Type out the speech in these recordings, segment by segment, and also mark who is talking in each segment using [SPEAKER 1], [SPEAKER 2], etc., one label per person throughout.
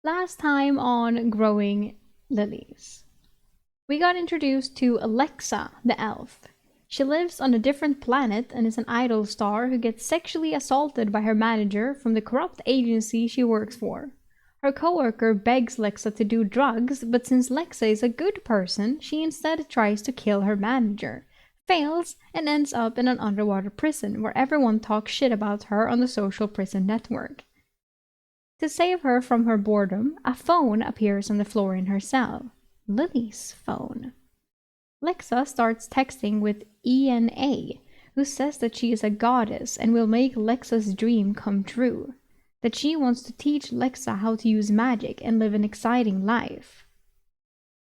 [SPEAKER 1] Last time on Growing Lilies, we got introduced to Alexa, the elf. She lives on a different planet and is an idol star who gets sexually assaulted by her manager from the corrupt agency she works for. Her coworker begs Lexa to do drugs, but since Lexa is a good person, she instead tries to kill her manager, fails, and ends up in an underwater prison where everyone talks shit about her on the social prison network. To save her from her boredom, a phone appears on the floor in her cell. Lily's phone. Lexa starts texting with ENA, who says that she is a goddess and will make Lexa's dream come true. That she wants to teach Lexa how to use magic and live an exciting life.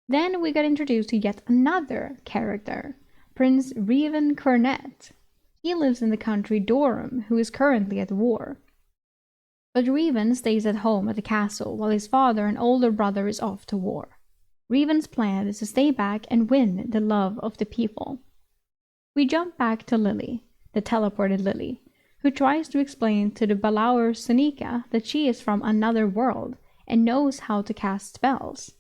[SPEAKER 1] Then we got introduced to yet another character, Prince Revan Cornet. He lives in the country Dorum, who is currently at war. But Revan stays at home at the castle while his father and older brother is off to war. Revan's plan is to stay back and win the love of the people. We jump back to Lily, the teleported Lily, who tries to explain to the Balaur Sunika that she is from another world and knows how to cast spells.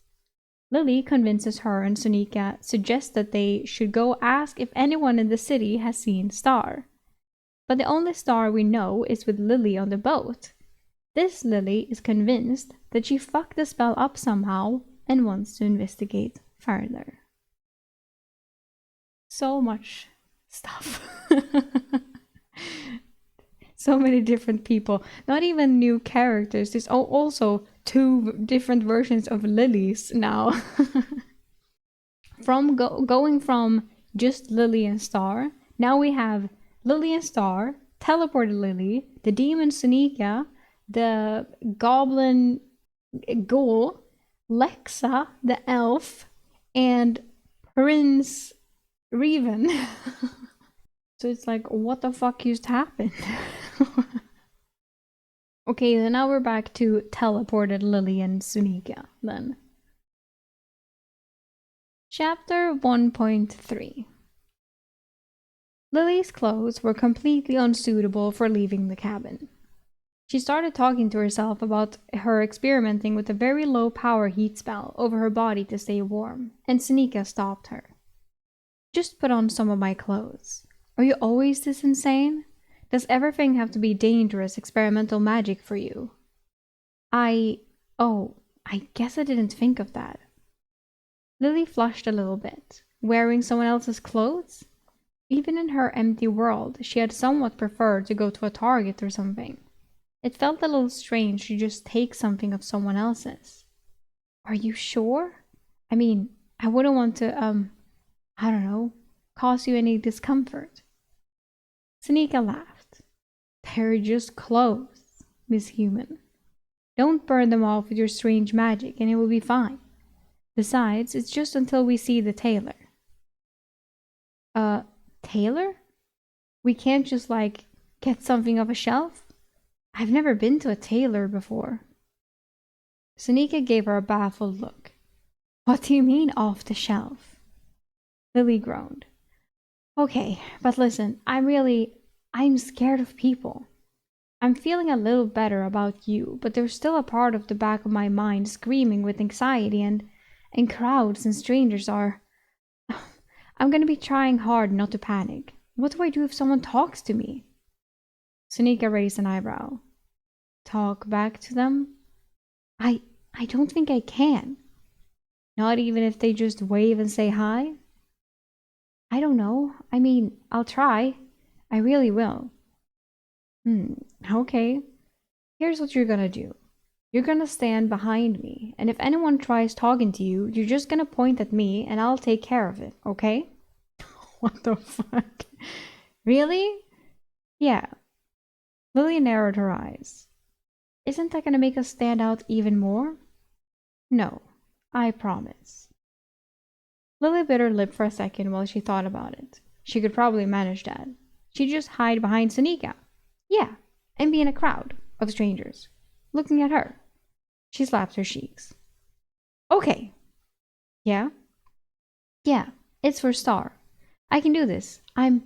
[SPEAKER 1] Lily convinces her and Sunika suggests that they should go ask if anyone in the city has seen Star. But the only Star we know is with Lily on the boat. This Lily is convinced that she fucked the spell up somehow and wants to investigate further. So much stuff. So many different people. Not even new characters. There's also two different versions of Lilies now. Going from just Lily and Star, now we have Lily and Star, teleported Lily, the demon Sunika, the goblin ghoul, Lexa, the elf, and Prince Revan. So it's like, what the fuck just happened? Okay, then now we're back to teleported Lily and Sunika, then. Chapter 1.3. Lily's clothes were completely unsuitable for leaving the cabin. She started talking to herself about her experimenting with a very low power heat spell over her body to stay warm, and Sunika stopped her. Just put on some of my clothes. Are you always this insane? Does everything have to be dangerous experimental magic for you? I guess I didn't think of that. Lily flushed a little bit. Wearing someone else's clothes? Even in her empty world, she had somewhat preferred to go to a Target or something. It felt a little strange to just take something of someone else's. Are you sure? I mean, I wouldn't want to, I don't know, cause you any discomfort. Sunika laughed. They're just clothes, Miss Human. Don't burn them off with your strange magic and it will be fine. Besides, it's just until we see the tailor. Tailor? We can't just, get something off a shelf? I've never been to a tailor before. Sunika gave her a baffled look. What do you mean off the shelf? Lily groaned. Okay, but listen, I'm scared of people. I'm feeling a little better about you, but there's still a part of the back of my mind screaming with anxiety and crowds and strangers are... I'm gonna be trying hard not to panic. What do I do if someone talks to me? Sunika raised an eyebrow. Talk back to them? I don't think I can. Not even if they just wave and say hi? I don't know. I mean, I'll try. I really will. Okay. Here's what you're gonna do. You're gonna stand behind me, and if anyone tries talking to you, you're just gonna point at me and I'll take care of it, okay? What the fuck? Really? Yeah. Lily narrowed her eyes. Isn't that gonna make us stand out even more? No, I promise. Lily bit her lip for a second while she thought about it. She could probably manage that. She'd just hide behind Sunika. Yeah, and be in a crowd of strangers, looking at her. She slapped her cheeks. Okay. Yeah? Yeah, it's for Star. I can do this. I'm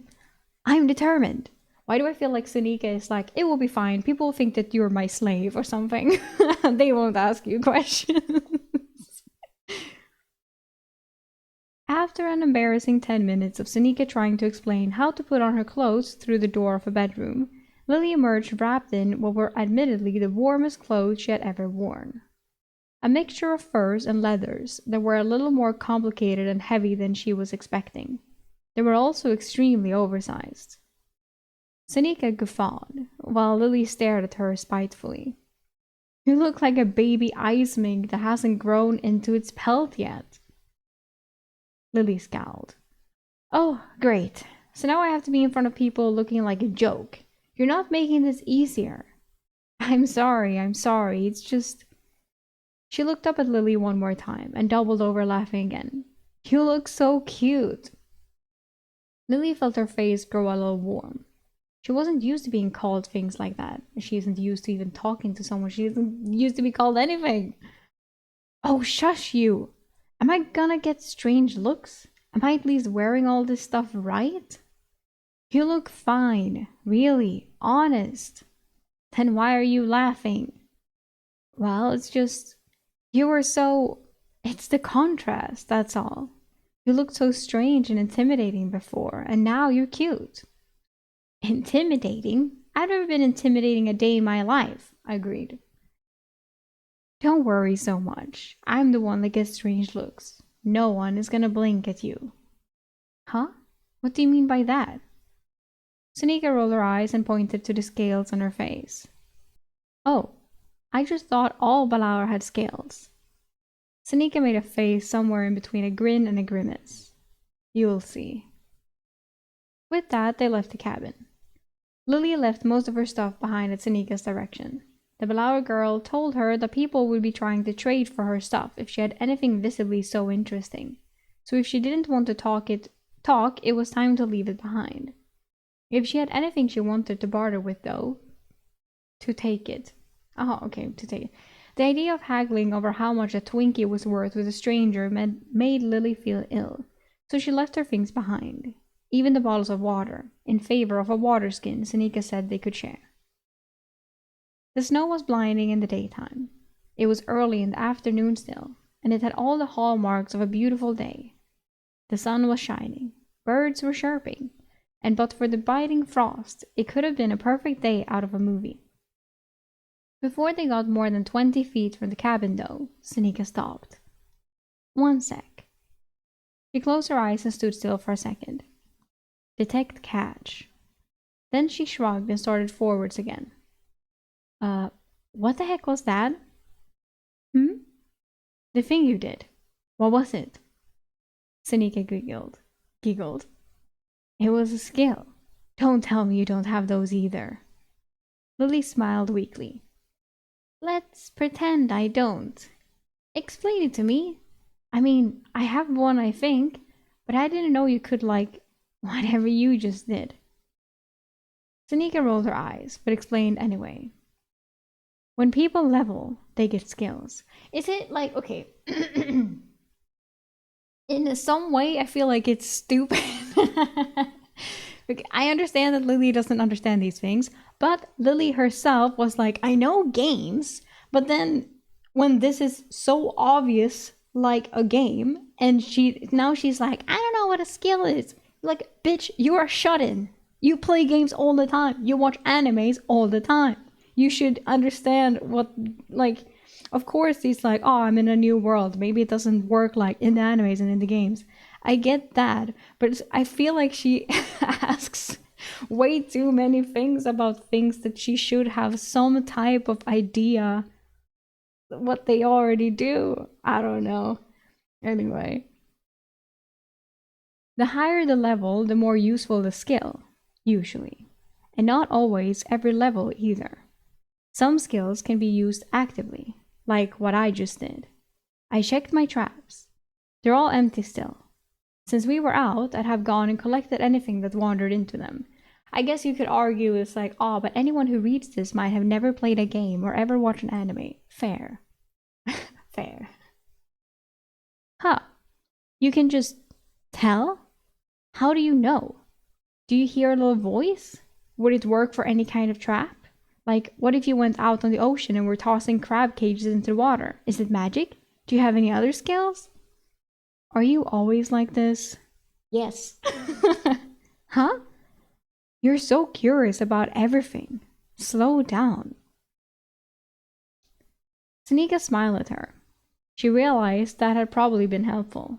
[SPEAKER 1] determined. Why do I feel like Sunika is like, it will be fine. People will think that you're my slave or something. They won't ask you questions. After an embarrassing 10 minutes of Sunika trying to explain how to put on her clothes through the door of a bedroom, Lily emerged wrapped in what were admittedly the warmest clothes she had ever worn. A mixture of furs and leathers that were a little more complicated and heavy than she was expecting. They were also extremely oversized. Sunika guffawed, while Lily stared at her spitefully. You look like a baby ice mink that hasn't grown into its pelt yet. Lily scowled. Oh, great. So now I have to be in front of people looking like a joke. You're not making this easier. I'm sorry. It's just... She looked up at Lily one more time and doubled over laughing again. You look so cute. Lily felt her face grow a little warm. She wasn't used to being called things like that. She isn't used to even talking to someone. She isn't used to be called anything. Oh, shush you! Am I gonna get strange looks? Am I at least wearing all this stuff right? You look fine. Really. Honest. Then why are you laughing? Well, it's just... You were so... It's the contrast, that's all. You looked so strange and intimidating before, and now you're cute. Intimidating? I've never been intimidating a day in my life, I agreed. Don't worry so much. I'm the one that gets strange looks. No one is gonna blink at you. Huh? What do you mean by that? Sunika rolled her eyes and pointed to the scales on her face. Oh, I just thought all Balaur had scales. Sunika made a face somewhere in between a grin and a grimace. You'll see. With that, they left the cabin. Lily left most of her stuff behind at Sunika's direction. The Balaur girl told her that people would be trying to trade for her stuff if she had anything visibly so interesting. So if she didn't want to talk, it was time to leave it behind. If she had anything she wanted to barter with, though, to take it. To take it. The idea of haggling over how much a Twinkie was worth with a stranger made Lily feel ill, so she left her things behind, even the bottles of water, in favor of a water skin Sunika said they could share. The snow was blinding in the daytime. It was early in the afternoon still, and it had all the hallmarks of a beautiful day. The sun was shining, birds were chirping, and but for the biting frost, it could have been a perfect day out of a movie. Before they got more than 20 feet from the cabin, though, Sunika stopped. One sec. She closed her eyes and stood still for a second. Detect catch. Then she shrugged and started forwards again. What the heck was that? The thing you did. What was it? Sunika giggled. It was a skill. Don't tell me you don't have those either. Lily smiled weakly. Let's pretend I don't. Explain it to me. I mean, I have one, I think, but I didn't know you could, like, whatever you just did. Sunika rolled her eyes, but explained anyway. When people level, they get skills. Is it like, okay, in some way I feel like it's stupid. I understand that Lily doesn't understand these things, but Lily herself was like, I know games, but then when this is so obvious like a game, and she's like, I don't know what a skill is. Like, bitch, you are shut in. You play games all the time. You watch animes all the time. You should understand what, like, of course he's like, oh, I'm in a new world. Maybe it doesn't work like in the animes and in the games. I get that, but I feel like she asks way too many things about things that she should have some type of idea what they already do. I don't know. Anyway. The higher the level, the more useful the skill, usually. And not always every level either. Some skills can be used actively, like what I just did. I checked my traps. They're all empty still. Since we were out, I'd have gone and collected anything that wandered into them. I guess you could argue it's like, oh, but anyone who reads this might have never played a game or ever watched an anime. Fair. Fair. Huh. You can just tell? How do you know? Do you hear a little voice? Would it work for any kind of trap? Like, what if you went out on the ocean and were tossing crab cages into the water? Is it magic? Do you have any other skills? Are you always like this? Yes. Huh? You're so curious about everything. Slow down. Seneca smiled at her. She realized that had probably been helpful.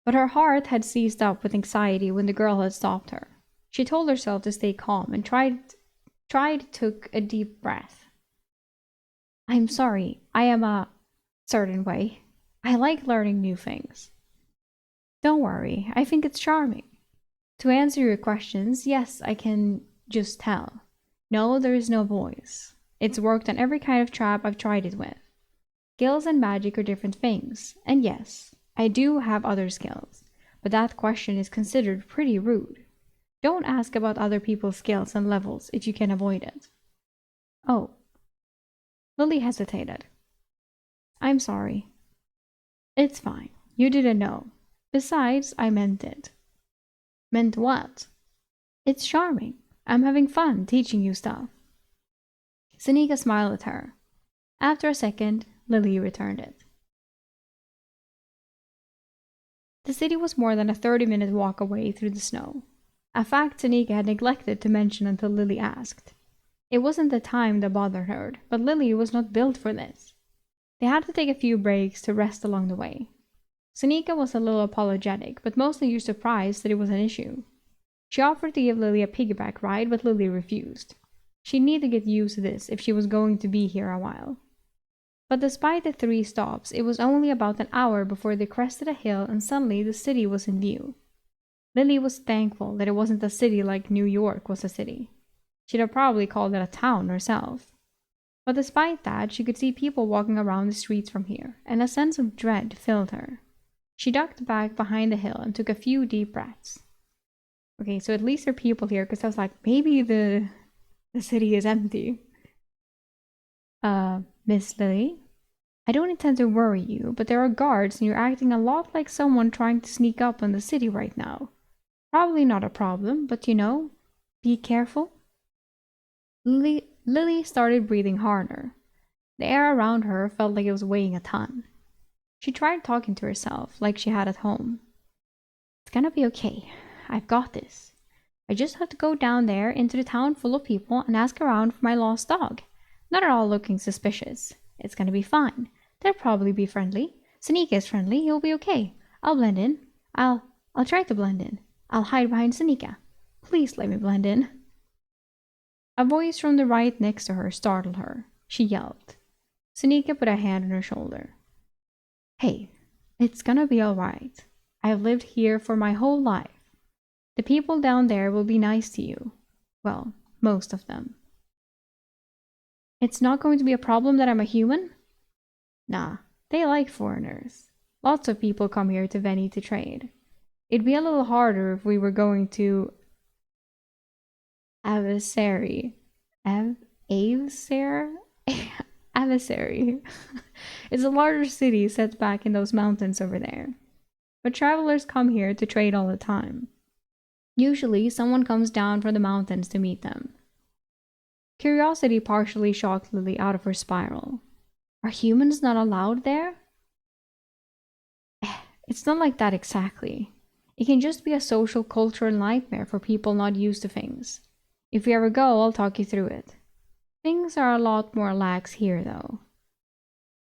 [SPEAKER 1] But her heart had seized up with anxiety when the girl had stopped her. She told herself to stay calm and took a deep breath. I'm sorry, I am a certain way. I like learning new things. Don't worry, I think it's charming. To answer your questions, yes, I can just tell. No, there is no voice. It's worked on every kind of trap I've tried it with. Skills and magic are different things, and yes, I do have other skills, but that question is considered pretty rude. Don't ask about other people's skills and levels if you can avoid it. Oh. Lily hesitated. I'm sorry. It's fine. You didn't know. Besides, I meant it. Meant what? It's charming. I'm having fun teaching you stuff. Seneca smiled at her. After a second, Lily returned it. The city was more than a 30-minute walk away through the snow, a fact Seneca had neglected to mention until Lily asked. It wasn't the time that bothered her, but Lily was not built for this. They had to take a few breaks to rest along the way. Seneca was a little apologetic, but mostly surprised that it was an issue. She offered to give Lily a piggyback ride, but Lily refused. She needed to get used to this if she was going to be here a while. But despite the 3 stops, it was only about an hour before they crested a hill and suddenly the city was in view. Lily was thankful that it wasn't a city like New York was a city. She'd have probably called it a town herself. But despite that, she could see people walking around the streets from here, and a sense of dread filled her. She ducked back behind the hill and took a few deep breaths. Okay, so at least there are people here, because I was like, maybe the city is empty. Miss Lily? I don't intend to worry you, but there are guards and you're acting a lot like someone trying to sneak up on the city right now. Probably not a problem, but be careful. Lily started breathing harder. The air around her felt like it was weighing a ton. She tried talking to herself like she had at home. It's gonna be okay. I've got this. I just have to go down there into the town full of people and ask around for my lost dog. Not at all looking suspicious. It's gonna be fine. They'll probably be friendly. Seneca is friendly. He'll be okay. I'll blend in. I'll try to blend in. I'll hide behind Seneca. Please let me blend in. A voice from the right next to her startled her. She yelped. Seneca put a hand on her shoulder. Hey, it's gonna be all right. I've lived here for my whole life. The people down there will be nice to you. Well, most of them. It's not going to be a problem that I'm a human? Nah, they like foreigners. Lots of people come here to Veni to trade. It'd be a little harder if we were going to Avesari. Avesari. It's a larger city set back in those mountains over there. But travelers come here to trade all the time. Usually, someone comes down from the mountains to meet them. Curiosity partially shocked Lily out of her spiral. Are humans not allowed there? It's not like that exactly. It can just be a social cultural nightmare for people not used to things. If we ever go, I'll talk you through it. Things are a lot more lax here, though.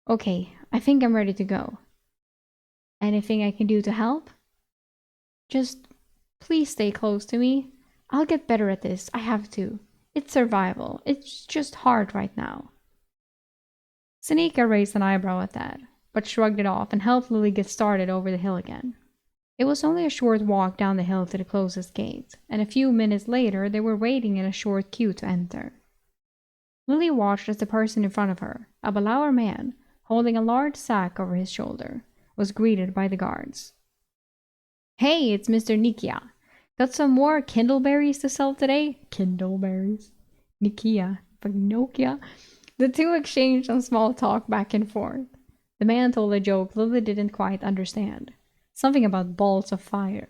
[SPEAKER 1] Okay, I think I'm ready to go. Anything I can do to help? Just please stay close to me. I'll get better at this. I have to. It's survival. It's just hard right now. Seneca raised an eyebrow at that, but shrugged it off and helped Lily get started over the hill again. It was only a short walk down the hill to the closest gate, and a few minutes later they were waiting in a short queue to enter. Lily watched as the person in front of her, a Balour man, holding a large sack over his shoulder, was greeted by the guards. Hey, it's Mr. Nikia. Got some more kindleberries to sell today? Kindleberries. Nikia. Fucking Nokia. The two exchanged some small talk back and forth. The man told a joke Lily didn't quite understand. Something about balls of fire.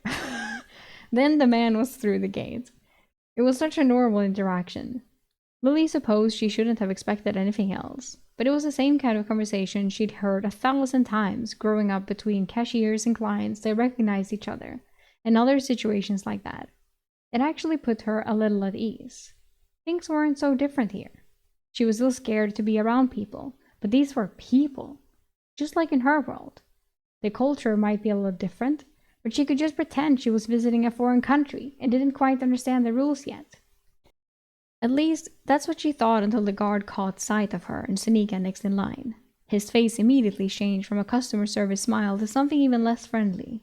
[SPEAKER 1] Then the man was through the gate. It was such a normal interaction. Lily supposed she shouldn't have expected anything else, but it was the same kind of conversation she'd heard 1,000 times growing up between cashiers and clients that recognized each other, and other situations like that. It actually put her a little at ease. Things weren't so different here. She was still scared to be around people, but these were people, just like in her world. The culture might be a little different, but she could just pretend she was visiting a foreign country and didn't quite understand the rules yet. At least, that's what she thought until the guard caught sight of her and Seneca next in line. His face immediately changed from a customer service smile to something even less friendly.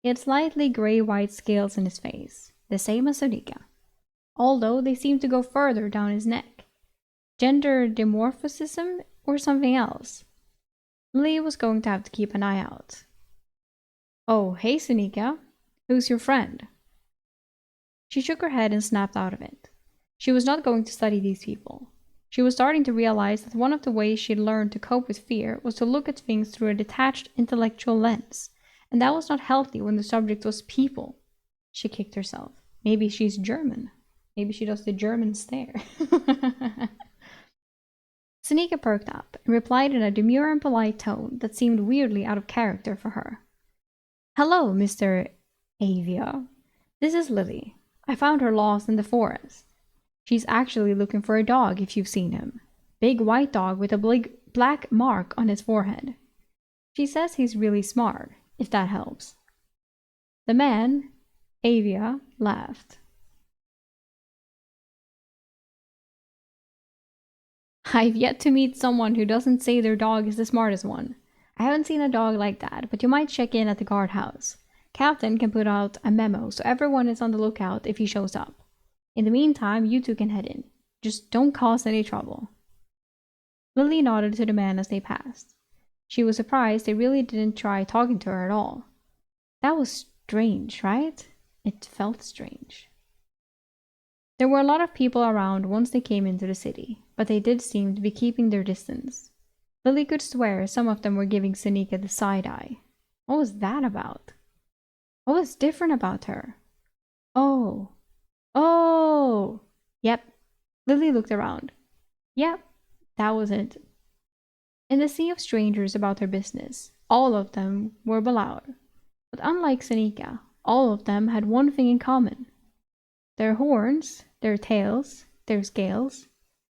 [SPEAKER 1] He had slightly gray-white scales in his face, the same as Seneca, although they seemed to go further down his neck. Gender dimorphism or something else. Lily was going to have to keep an eye out. "Oh, hey Seneca. Who's your friend?" She shook her head and snapped out of it. She was not going to study these people. She was starting to realize that one of the ways she'd learned to cope with fear was to look at things through a detached intellectual lens, and that was not healthy when the subject was people. She kicked herself. Maybe she's German. Maybe she does the German stare. Seneca perked up and replied in a demure and polite tone that seemed weirdly out of character for her. "Hello, Mr. Avia. This is Lily. I found her lost in the forest. She's actually looking for a dog if you've seen him. Big white dog with a big black mark on his forehead. She says he's really smart, if that helps." The man, Avia, laughed. "I've yet to meet someone who doesn't say their dog is the smartest one. I haven't seen a dog like that, but you might check in at the guardhouse. Captain can put out a memo so everyone is on the lookout if he shows up. In the meantime, you two can head in. Just don't cause any trouble." Lily nodded to the man as they passed. She was surprised they really didn't try talking to her at all. That was strange, right? It felt strange. There were a lot of people around once they came into the city, but they did seem to be keeping their distance. Lily could swear some of them were giving Seneca the side-eye. What was that about? What was different about her? Oh. Yep. Lily looked around. Yep, that was it. In the sea of strangers about her business, all of them were Belauer. But unlike Seneca, all of them had one thing in common. Their horns, their tails, their scales,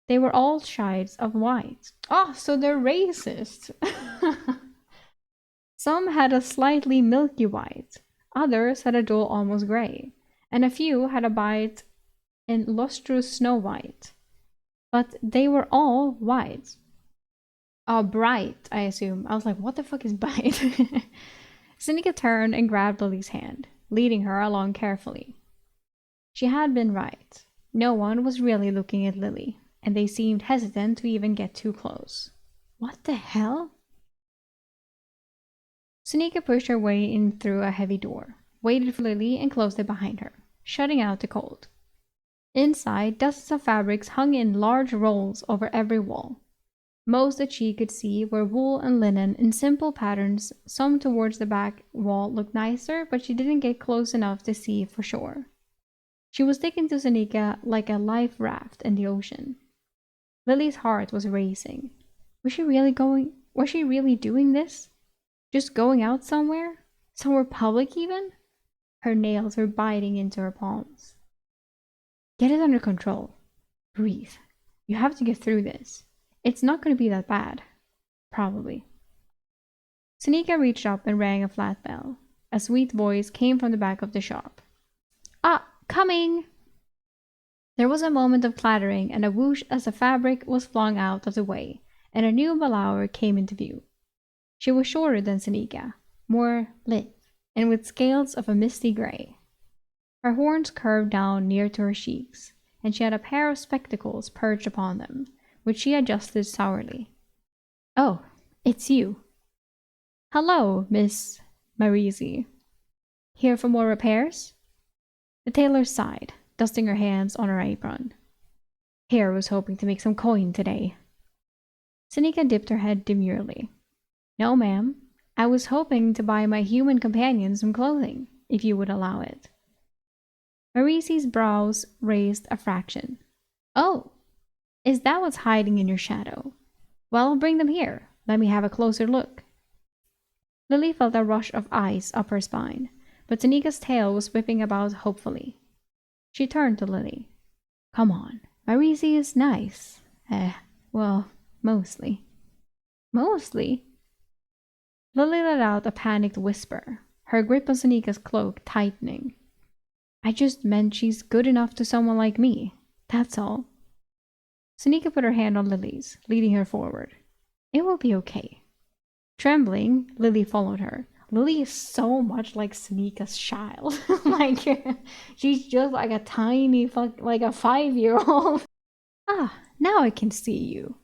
[SPEAKER 1] they were all shades of white. Oh, so they're racist. Some had a slightly milky white, others had a dull almost gray, and a few had a bite in lustrous snow white. But they were all white. Oh, bright, I assume. I was like, what the fuck is bright? Seneca turned and grabbed Lily's hand, leading her along carefully. She had been right. No one was really looking at Lily, and they seemed hesitant to even get too close. What the hell? Seneca pushed her way in through a heavy door, waited for Lily, and closed it behind her, shutting out the cold. Inside, dozens of fabrics hung in large rolls over every wall. Most that she could see were wool and linen in simple patterns. Some towards the back wall looked nicer, but she didn't get close enough to see for sure. She was sticking to Seneca like a life raft in the ocean. Lily's heart was racing. Was she really doing this? Just going out somewhere? Somewhere public even? Her nails were biting into her palms. Get it under control. Breathe. You have to get through this. It's not going to be that bad. Probably. Seneca reached up and rang a flat bell. A sweet voice came from the back of the shop. "Ah, coming!" There was a moment of clattering and a whoosh as the fabric was flung out of the way, and a new Belauer came into view. She was shorter than Seneca, more lithe, and with scales of a misty gray. Her horns curved down near to her cheeks, and she had a pair of spectacles perched upon them, which she adjusted sourly. "Oh, it's you." "Hello, Miss Marisi. Here for more repairs?" The tailor sighed, dusting her hands on her apron. "Here was hoping to make some coin today." Seneca dipped her head demurely. "No, ma'am. I was hoping to buy my human companion some clothing, if you would allow it." Marisi's brows raised a fraction. Oh, is that what's hiding in your shadow? Well, bring them here. Let me have a closer look. Lily felt a rush of ice up her spine, but Tanika's tail was whipping about hopefully. She turned to Lily. Come on, Marisi is nice. Well, mostly. Mostly? Lily let out a panicked whisper, her grip on Sanika's cloak tightening. I just meant she's good enough to someone like me. That's all. Sanika put her hand on Lily's, leading her forward. It will be okay. Trembling, Lily followed her. Lily is so much like Sanika's child. Like, she's just like a tiny, like a 5-year-old. Ah, now I can see you.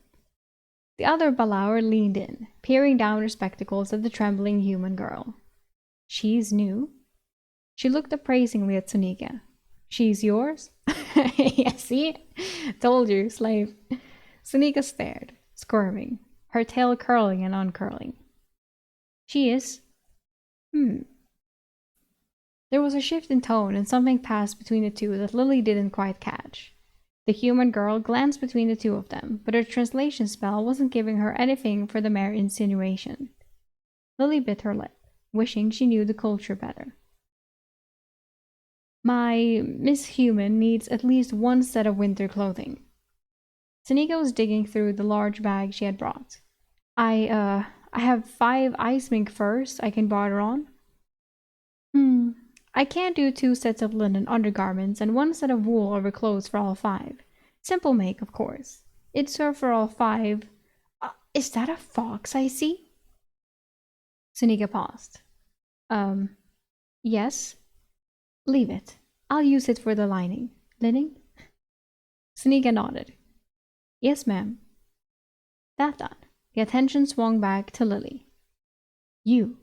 [SPEAKER 1] The other Balaur leaned in, peering down her spectacles at the trembling human girl. She's new. She looked appraisingly at Sanika. She's yours? Yeah, see? Told you, slave. Sanika stared, squirming, her tail curling and uncurling. She is. There was a shift in tone and something passed between the two that Lily didn't quite catch. The human girl glanced between the two of them, but her translation spell wasn't giving her anything for the mere insinuation. Lily bit her lip, wishing she knew the culture better. My Miss Human needs at least one set of winter clothing. Sanika was digging through the large bag she had brought. I have 5 ice mink furs I can barter on. I can't do 2 sets of linen undergarments and 1 set of wool overclothes for all 5. Simple make, of course. It'd serve for all 5. Is that a fox I see? Sanika paused. Yes. Leave it. I'll use it for the lining. Linen? Sanika nodded. Yes, ma'am. That done, the attention swung back to Lily. You.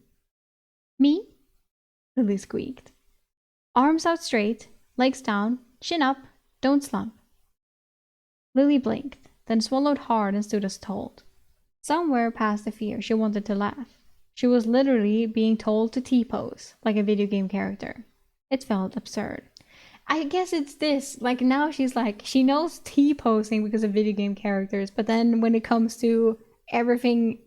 [SPEAKER 1] Me? Lily squeaked. Arms out straight, legs down, chin up, don't slump. Lily blinked, then swallowed hard and stood as told. Somewhere past the fear, she wanted to laugh. She was literally being told to T-pose, like a video game character. It felt absurd. I guess it's this, like now she's like, she knows T-posing because of video game characters, but then when it comes to everything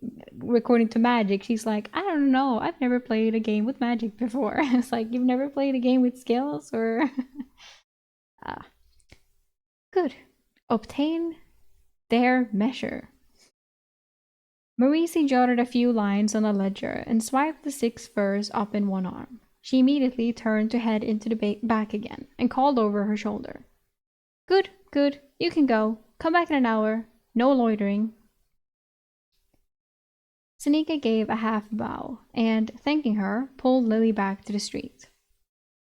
[SPEAKER 1] according to magic, she's like, I don't know, I've never played a game with magic before. It's like, you've never played a game with skills, or... Good. Obtain their measure. Marisi jotted a few lines on a ledger and swiped the 6 furs up in one arm. She immediately turned to head into the back again and called over her shoulder. Good, good, you can go. Come back in an hour. No loitering. Sanika gave a half bow and, thanking her, pulled Lily back to the street.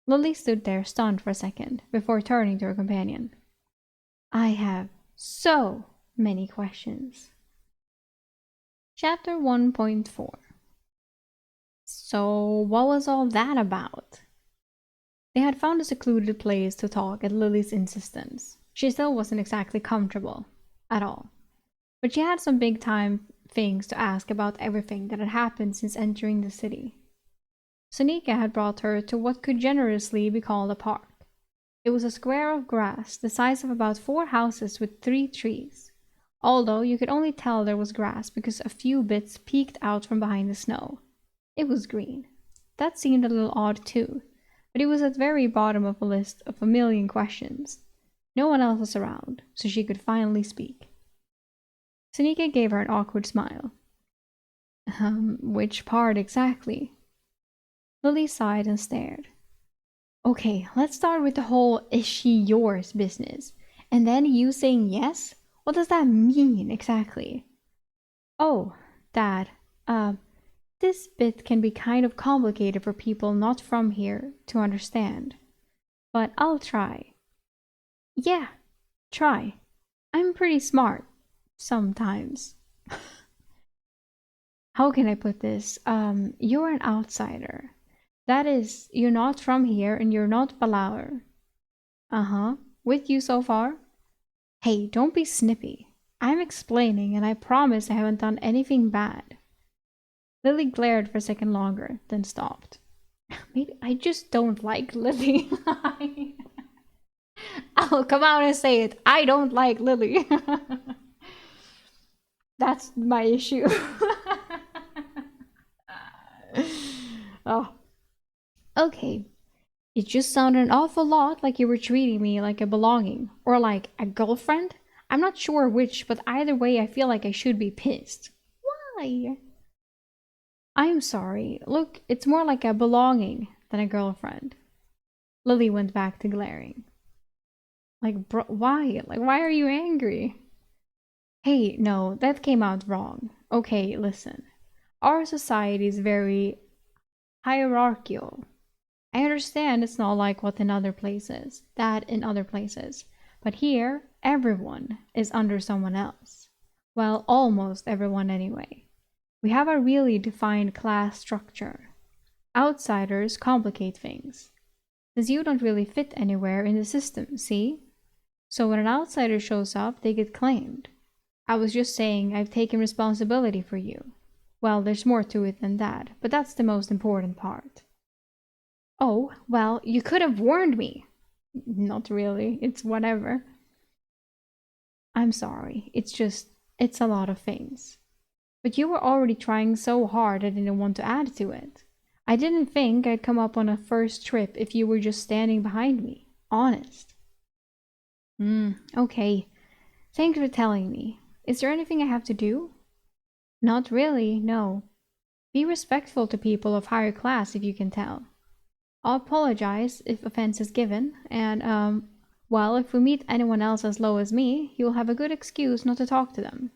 [SPEAKER 1] Lily stood there stunned for a second before turning to her companion. I have so many questions. Chapter 1.4. So, what was all that about? They had found a secluded place to talk at Lily's insistence. She still wasn't exactly comfortable. At all. But she had some big-time things to ask about everything that had happened since entering the city. Sanika had brought her to what could generously be called a park. It was a square of grass the size of about 4 houses with 3 trees, although you could only tell there was grass because a few bits peeked out from behind the snow. It was green. That seemed a little odd too, but it was at the very bottom of a list of a million questions. No one else was around, so she could finally speak. Sanika gave her an awkward smile. Which part exactly? Lily sighed and stared. Okay, let's start with the whole is she yours business. And then you saying yes? What does that mean exactly? Oh, Dad, this bit can be kind of complicated for people not from here to understand. But I'll try. Yeah, try. I'm pretty smart. Sometimes. How can I put this? You're an outsider. That is, you're not from here and you're not Balaur. Uh-huh. With you so far? Hey, don't be snippy. I'm explaining and I promise I haven't done anything bad. Lily glared for a second longer, then stopped. Maybe I just don't like Lily. I'll come out and say it. I don't like Lily. That's my issue. Oh, okay. It just sounded an awful lot like you were treating me like a belonging or like a girlfriend. I'm not sure which, but either way, I feel like I should be pissed. Why? I'm sorry. Look, it's more like a belonging than a girlfriend. Lily went back to glaring. Like, bro, why? Like, why are you angry? Hey, no, that came out wrong. Okay, listen. Our society is very hierarchical. I understand it's not like what in other places, that in other places, but here, everyone is under someone else. Well, almost everyone anyway. We have a really defined class structure. Outsiders complicate things. Since you don't really fit anywhere in the system, see? So when an outsider shows up, they get claimed. I was just saying I've taken responsibility for you. Well, there's more to it than that, but that's the most important part. Oh, well, you could have warned me. Not really, it's whatever. I'm sorry, it's a lot of things. But you were already trying so hard I didn't want to add to it. I didn't think I'd come up on a first trip if you were just standing behind me. Honest. Okay. Thanks for telling me. Is there anything I have to do? Not really, no. Be respectful to people of higher class if you can tell. I'll apologize if offense is given, and, well, if we meet anyone else as low as me, you'll have a good excuse not to talk to them.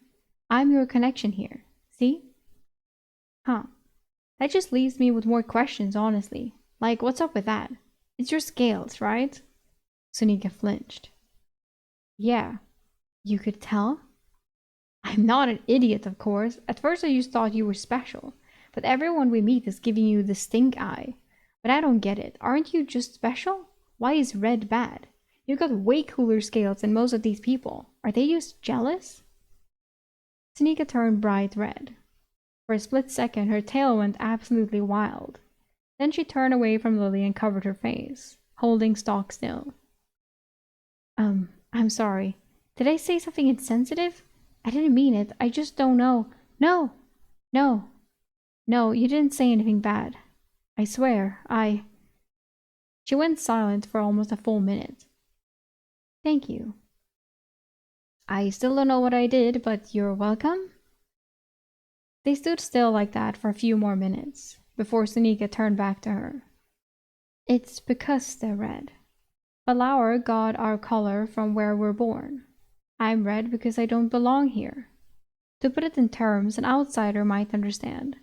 [SPEAKER 1] I'm your connection here. See? Huh. That just leaves me with more questions, honestly. Like, what's up with that? It's your scales, right? Sunika flinched. Yeah. You could tell? I'm not an idiot, of course. At first I just thought you were special. But everyone we meet is giving you the stink eye. But I don't get it. Aren't you just special? Why is red bad? You've got way cooler scales than most of these people. Are they just jealous? Sunika turned bright red. For a split second, her tail went absolutely wild. Then she turned away from Lily and covered her face, holding stock still. I'm sorry. Did I say something insensitive? I didn't mean it. I just don't know. No! No! No, you didn't say anything bad. I swear, She went silent for almost a full minute. Thank you. I still don't know what I did, but you're welcome? They stood still like that for a few more minutes, before Sunika turned back to her. It's because they're red. Balauer got our color from where we're born. I'm red because I don't belong here. To put it in terms an outsider might understand,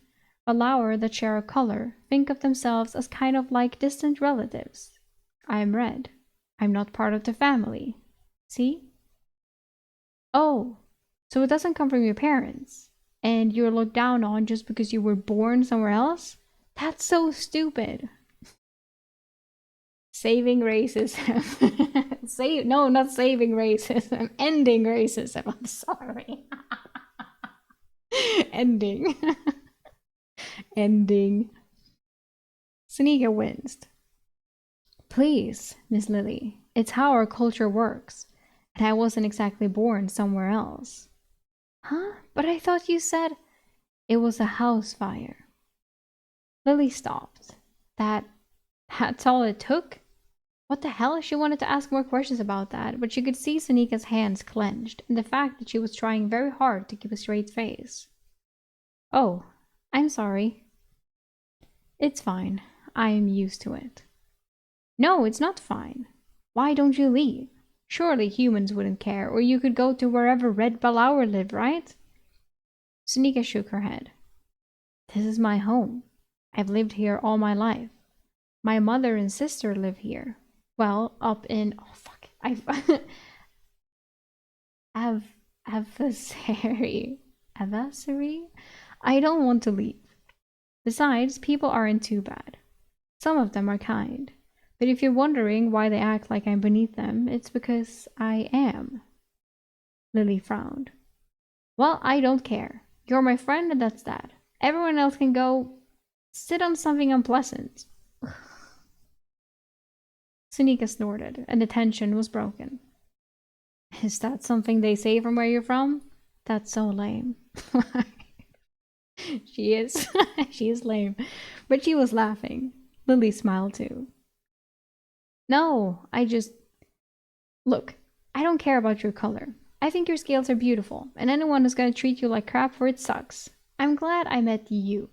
[SPEAKER 1] Balauer that share a color think of themselves as kind of like distant relatives. I'm red. I'm not part of the family. See? Oh, so it doesn't come from your parents, and you're looked down on just because you were born somewhere else? That's so stupid. Saving racism. No, not saving racism. Ending racism. I'm sorry. Ending. Ending. Sunika winced. Please, Miss Lily. It's how our culture works. And I wasn't exactly born somewhere else. Huh? But I thought you said it was a house fire. Lily stopped. That's all it took? What the hell? She wanted to ask more questions about that, but she could see Sunika's hands clenched, and the fact that she was trying very hard to keep a straight face. Oh, I'm sorry. It's fine. I'm used to it. No, it's not fine. Why don't you leave? Surely humans wouldn't care, or you could go to wherever Red Balauer lived, right? Sunika shook her head. This is my home. I've lived here all my life. My mother and sister live here. Well, up in... Oh, fuck. Adversary. Adversary? I don't want to leave. Besides, people aren't too bad. Some of them are kind. But if you're wondering why they act like I'm beneath them, it's because I am. Lily frowned. Well, I don't care. You're my friend and that's that. Everyone else can go sit on something unpleasant. Sunika snorted, and the tension was broken. Is that something they say from where you're from? That's so lame. She is. She is lame. But she was laughing. Lily smiled too. No, I just. Look, I don't care about your color. I think your scales are beautiful, and anyone who's gonna treat you like crap for it sucks. I'm glad I met you.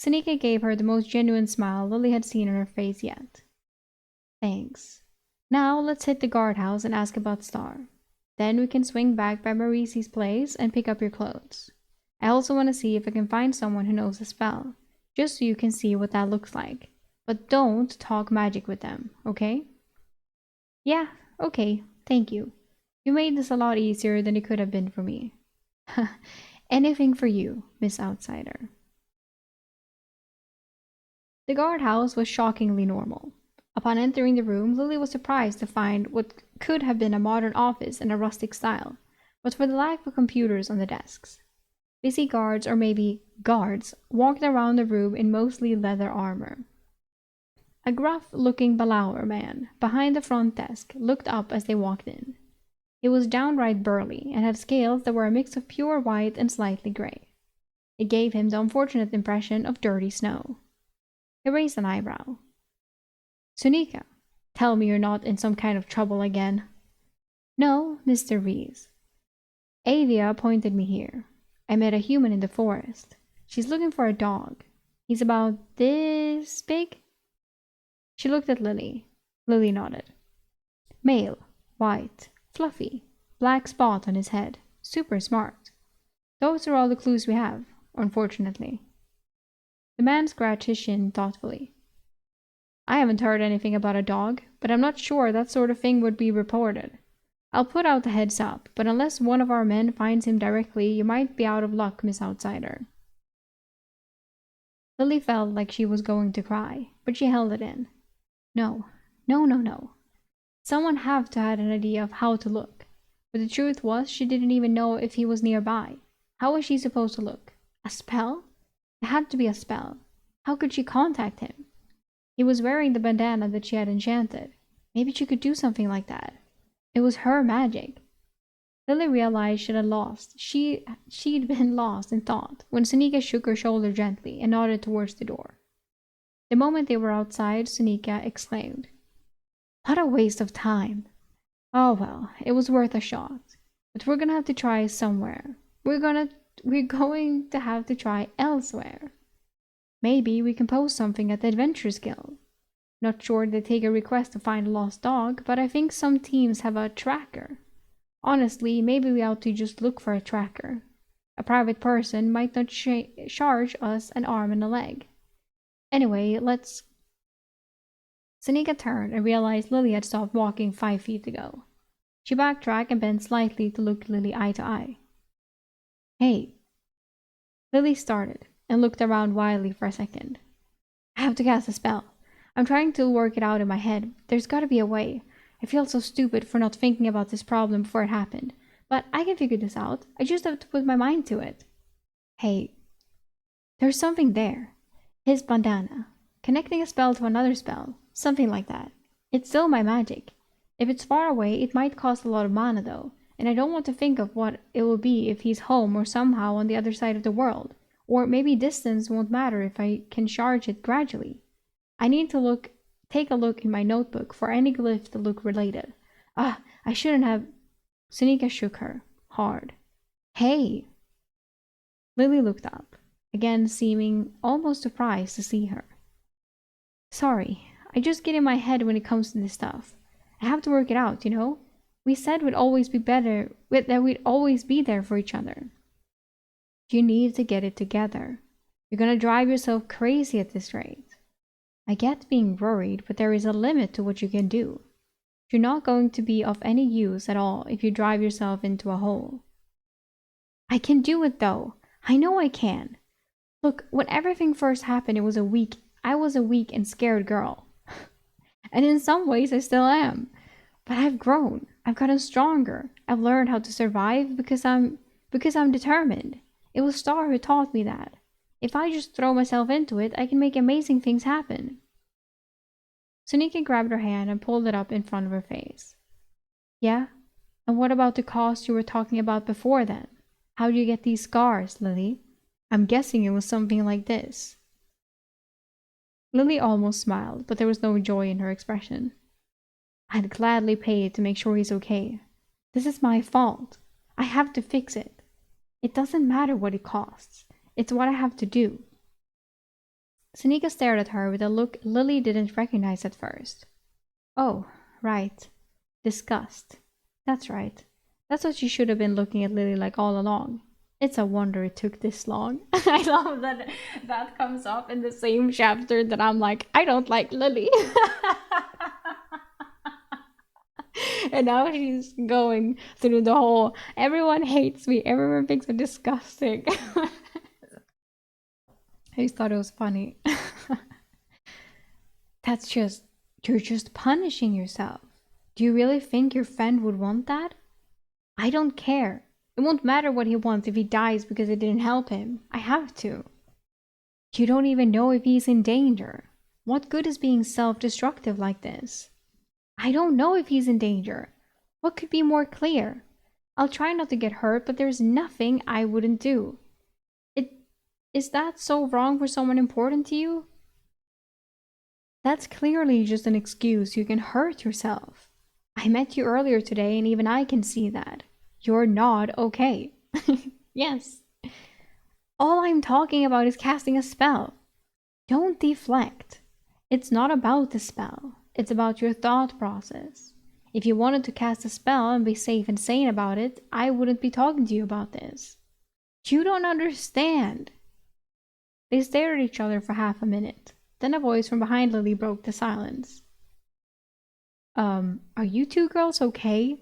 [SPEAKER 1] Sunika gave her the most genuine smile Lily had seen on her face yet. Thanks. Now let's hit the guardhouse and ask about Star. Then we can swing back by Maurice's place and pick up your clothes. I also want to see if I can find someone who knows a spell, just so you can see what that looks like. But don't talk magic with them, okay? Yeah, okay, thank you. You made this a lot easier than it could have been for me. Anything for you, Miss Outsider. The guardhouse was shockingly normal. Upon entering the room, Lily was surprised to find what could have been a modern office in a rustic style, but for the lack of computers on the desks. Busy guards, or maybe guards, walked around the room in mostly leather armor. A gruff-looking Balour man, behind the front desk, looked up as they walked in. He was downright burly, and had scales that were a mix of pure white and slightly gray. It gave him the unfortunate impression of dirty snow. He raised an eyebrow. Sunika, tell me you're not in some kind of trouble again. No, Mr. Reese. Avia pointed me here. I met a human in the forest. She's looking for a dog. He's about this big? She looked at Lily. Lily nodded. Male, white, fluffy, black spot on his head, super smart. Those are all the clues we have, unfortunately. The man scratched his chin thoughtfully. I haven't heard anything about a dog, but I'm not sure that sort of thing would be reported. I'll put out the heads up, but unless one of our men finds him directly, you might be out of luck, Miss Outsider. Lily felt like she was going to cry, but she held it in. No. Someone had to have an idea of how to look, but the truth was she didn't even know if he was nearby. How was she supposed to look? A spell? It had to be a spell. How could she contact him? He was wearing the bandana that she had enchanted. Maybe she could do something like that. It was her magic. Lily realized she'd been lost in thought when Sunika shook her shoulder gently and nodded towards the door. The moment they were outside, Sunika exclaimed, What a waste of time! Oh well, it was worth a shot. But we're gonna have to try somewhere. We're going to have to try elsewhere. Maybe we can post something at the Adventurers Guild. Not sure they take a request to find a lost dog, but I think some teams have a tracker. Honestly, maybe we ought to just look for a tracker. A private person might not charge us an arm and a leg. Anyway, let's... Sunika turned and realized Lily had stopped walking 5 feet ago. She backtracked and bent slightly to look Lily eye to eye. Hey. Lily started and looked around wildly for a second. I have to cast a spell. I'm trying to work it out in my head. There's gotta be a way. I feel so stupid for not thinking about this problem before it happened. But I can figure this out. I just have to put my mind to it. Hey. There's something there. His bandana. Connecting a spell to another spell. Something like that. It's still my magic. If it's far away, it might cost a lot of mana though. And I don't want to think of what it will be if he's home or somehow on the other side of the world. Or maybe distance won't matter if I can charge it gradually. I need to take a look in my notebook for any glyph that look related. I shouldn't have... Sunika shook her, hard. Hey! Lily looked up, again seeming almost surprised to see her. Sorry, I just get in my head when it comes to this stuff. I have to work it out, you know? We said we'd always be better, that we'd always be there for each other. You need to get it together. You're gonna drive yourself crazy at this rate. I get being worried, but there is a limit to what you can do. You're not going to be of any use at all if you drive yourself into a hole. I can do it though. I know I can. Look, when everything first happened, I was a weak and scared girl. And in some ways I still am. But I've grown. I've gotten stronger. I've learned how to survive because I'm determined. It was Star who taught me that. If I just throw myself into it, I can make amazing things happen. Sunika grabbed her hand and pulled it up in front of her face. Yeah? And what about the cost you were talking about before then? How do you get these scars, Lily? I'm guessing it was something like this. Lily almost smiled, but there was no joy in her expression. I'd gladly pay it to make sure he's okay. This is my fault. I have to fix it. It doesn't matter what it costs. It's what I have to do. Sunika stared at her with a look Lily didn't recognize at first. Oh, right. Disgust. That's right. That's what you should have been looking at Lily like all along. It's a wonder it took this long. I love that that comes up in the same chapter that I'm like, I don't like Lily. And now she's going through the whole, everyone hates me, everyone thinks I'm disgusting. I just thought it was funny. You're just punishing yourself. Do you really think your friend would want that? I don't care. It won't matter what he wants if he dies because it didn't help him. I have to. You don't even know if he's in danger. What good is being self-destructive like this? I don't know if he's in danger. What could be more clear? I'll try not to get hurt, but there's nothing I wouldn't do. Is that so wrong for someone important to you? That's clearly just an excuse. You can hurt yourself. I met you earlier today, and even I can see that. You're not okay. Yes. All I'm talking about is casting a spell. Don't deflect. It's not about the spell. It's about your thought process. If you wanted to cast a spell and be safe and sane about it, I wouldn't be talking to you about this. You don't understand. They stared at each other for half a minute. Then a voice from behind Lily broke the silence. Are you two girls okay?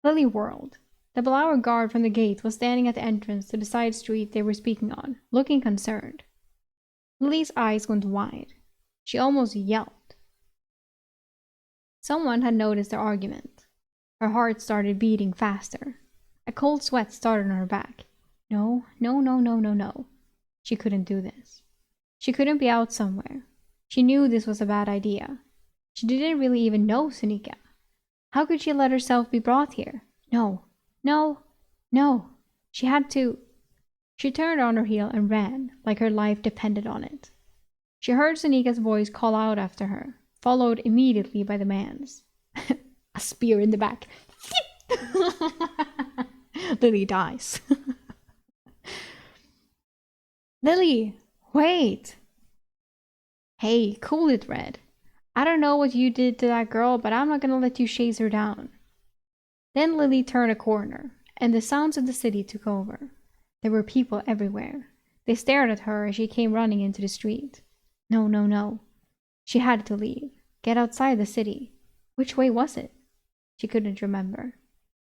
[SPEAKER 1] Lily whirled. The Blower guard from the gate was standing at the entrance to the side street they were speaking on, looking concerned. Lily's eyes went wide. She almost yelped. Someone had noticed their argument. Her heart started beating faster. A cold sweat started on her back. No. She couldn't do this. She couldn't be out somewhere. She knew this was a bad idea. She didn't really even know Sunika. How could she let herself be brought here? No. She had to. She turned on her heel and ran, like her life depended on it. She heard Sunika's voice call out after her, followed immediately by the man's. A spear in the back. Lily dies. Lily, wait! Hey, cool it, Red. I don't know what you did to that girl, but I'm not gonna let you chase her down. Then Lily turned a corner, and the sounds of the city took over. There were people everywhere. They stared at her as she came running into the street. No. She had to leave. Get outside the city. Which way was it? She couldn't remember.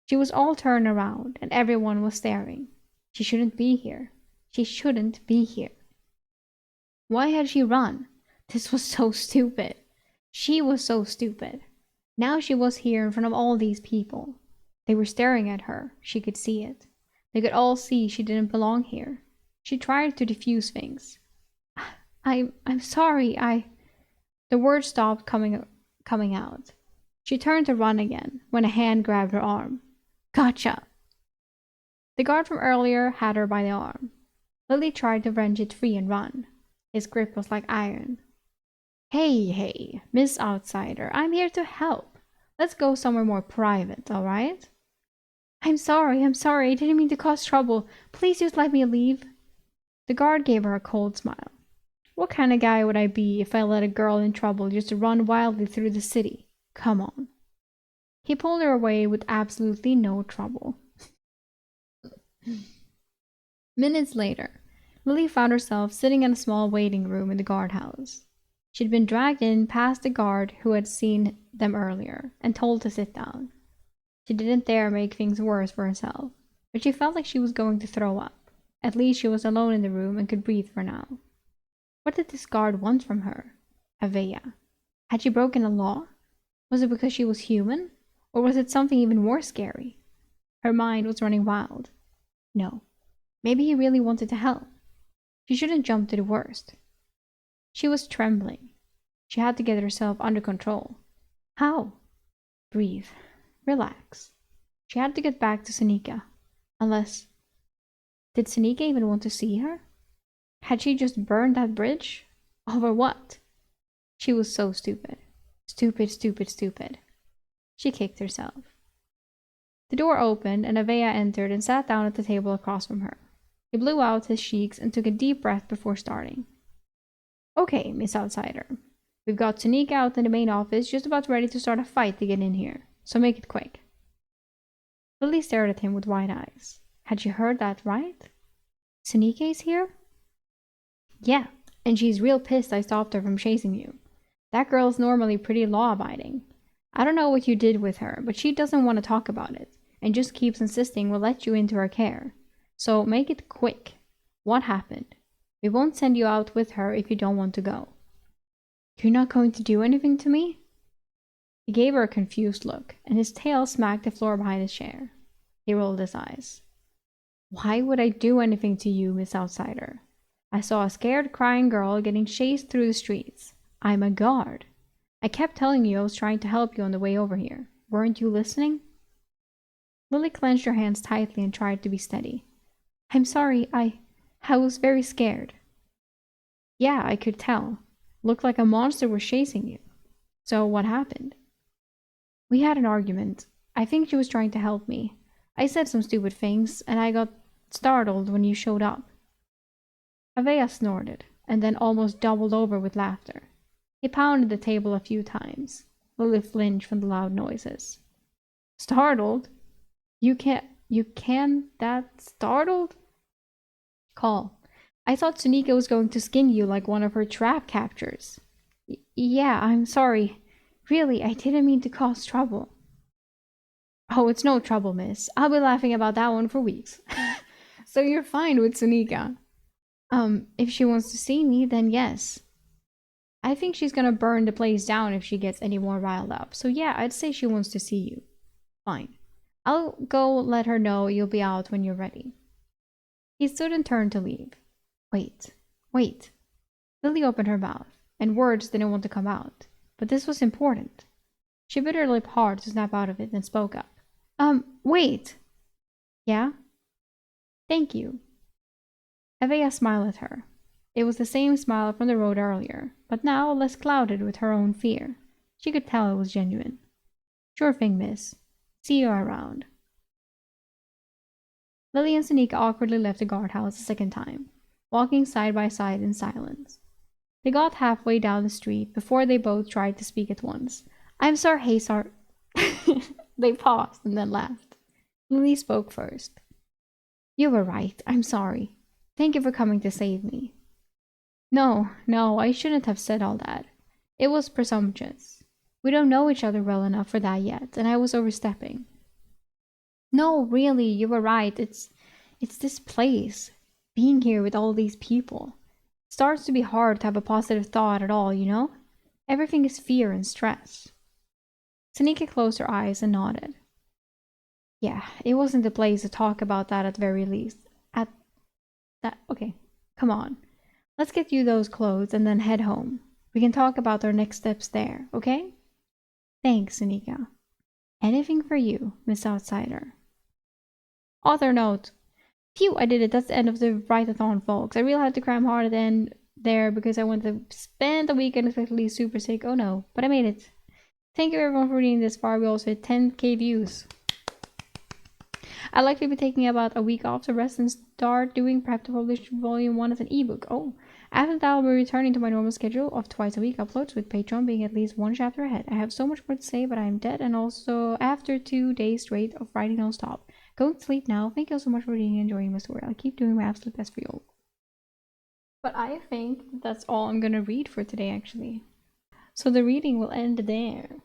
[SPEAKER 1] She was all turned around, and everyone was staring. She shouldn't be here. She shouldn't be here. Why had she run? This was so stupid. She was so stupid. Now she was here in front of all these people. They were staring at her. She could see it. They could all see she didn't belong here. She tried to diffuse things. I'm sorry, The words stopped coming out. She turned to run again when a hand grabbed her arm. Gotcha! The guard from earlier had her by the arm. Lily tried to wrench it free and run. His grip was like iron. Hey, Miss Outsider, I'm here to help. Let's go somewhere more private, all right? I'm sorry, I didn't mean to cause trouble. Please just let me leave. The guard gave her a cold smile. What kind of guy would I be if I let a girl in trouble just run wildly through the city? Come on. He pulled her away with absolutely no trouble. Minutes later, Lily found herself sitting in a small waiting room in the guardhouse. She'd been dragged in past the guard who had seen them earlier and told to sit down. She didn't dare make things worse for herself, but she felt like she was going to throw up. At least she was alone in the room and could breathe for now. What did this guard want from her? Avea. Had she broken a law? Was it because she was human? Or was it something even more scary? Her mind was running wild. No. Maybe he really wanted to help. She shouldn't jump to the worst. She was trembling. She had to get herself under control. How? Breathe. Relax. She had to get back to Senika. Unless... Did Senika even want to see her? Had she just burned that bridge? Over what? She was so stupid. Stupid, stupid, stupid. She kicked herself. The door opened and Avea entered and sat down at the table across from her. He blew out his cheeks and took a deep breath before starting. Okay, Miss Outsider. We've got Senika out in the main office, just about ready to start a fight to get in here. So make it quick. Lily stared at him with wide eyes. Had she heard that right? Senika is here? Yeah, and she's real pissed I stopped her from chasing you. That girl's normally pretty law-abiding. I don't know what you did with her, but she doesn't want to talk about it, and just keeps insisting we'll let you into her care. So make it quick. What happened? We won't send you out with her if you don't want to go. You're not going to do anything to me? He gave her a confused look, and his tail smacked the floor behind his chair. He rolled his eyes. Why would I do anything to you, Miss Outsider? I saw a scared, crying girl getting chased through the streets. I'm a guard. I kept telling you I was trying to help you on the way over here. Weren't you listening? Lily clenched her hands tightly and tried to be steady. I'm sorry, I was very scared. Yeah, I could tell. Looked like a monster was chasing you. So what happened? We had an argument. I think she was trying to help me. I said some stupid things, and I got startled when you showed up. Avea snorted, and then almost doubled over with laughter. He pounded the table a few times. Lily flinched from the loud noises. Startled? You can that startled? Call. I thought Sunika was going to skin you like one of her trap captures. Yeah, I'm sorry. Really, I didn't mean to cause trouble. Oh, it's no trouble, miss. I'll be laughing about that one for weeks. So you're fine with Sunika? If she wants to see me, then yes. I think she's gonna burn the place down if she gets any more riled up. So yeah, I'd say she wants to see you. Fine. I'll go let her know you'll be out when you're ready. He stood and turned to leave. Wait. Lily opened her mouth, and words didn't want to come out. But this was important. She bit her lip hard to snap out of it and spoke up. Wait. Yeah? Thank you. Avea smiled at her. It was the same smile from the road earlier, but now less clouded with her own fear. She could tell it was genuine. Sure thing, miss. See you around. Lily and Senika awkwardly left the guardhouse a second time, walking side by side in silence. They got halfway down the street before they both tried to speak at once. I'm sorry, hey, sorry. They paused and then laughed. Lily spoke first. You were right. I'm sorry. Thank you for coming to save me. No, I shouldn't have said all that. It was presumptuous. We don't know each other well enough for that yet, and I was overstepping. No, really, you were right. It's this place. Being here with all these people. It starts to be hard to have a positive thought at all, you know? Everything is fear and stress. Senika closed her eyes and nodded. Yeah, it wasn't the place to talk about that at very least. Okay, come on. Let's get you those clothes and then head home. We can talk about our next steps there, okay? Thanks, Senika. Anything for you, Miss Outsider. Author note. Phew, I did it. That's the end of the write-a-thon, folks. I really had to cram hard at the end there because I went to spend the weekend especially super sick. Oh no, but I made it. Thank you everyone for reading this far. We also hit 10k views. I'd likely be taking about a week off to rest and start doing prep to publish volume 1 as an ebook. Oh, after that I'll be returning to my normal schedule of twice a week uploads, with Patreon being at least one chapter ahead. I have so much more to say, but I am dead, and also after 2 days straight of writing non-stop. Going to sleep now. Thank you so much for reading and enjoying my story. I'll keep doing my absolute best for you all. But I think that's all I'm gonna read for today, actually. So the reading will end there.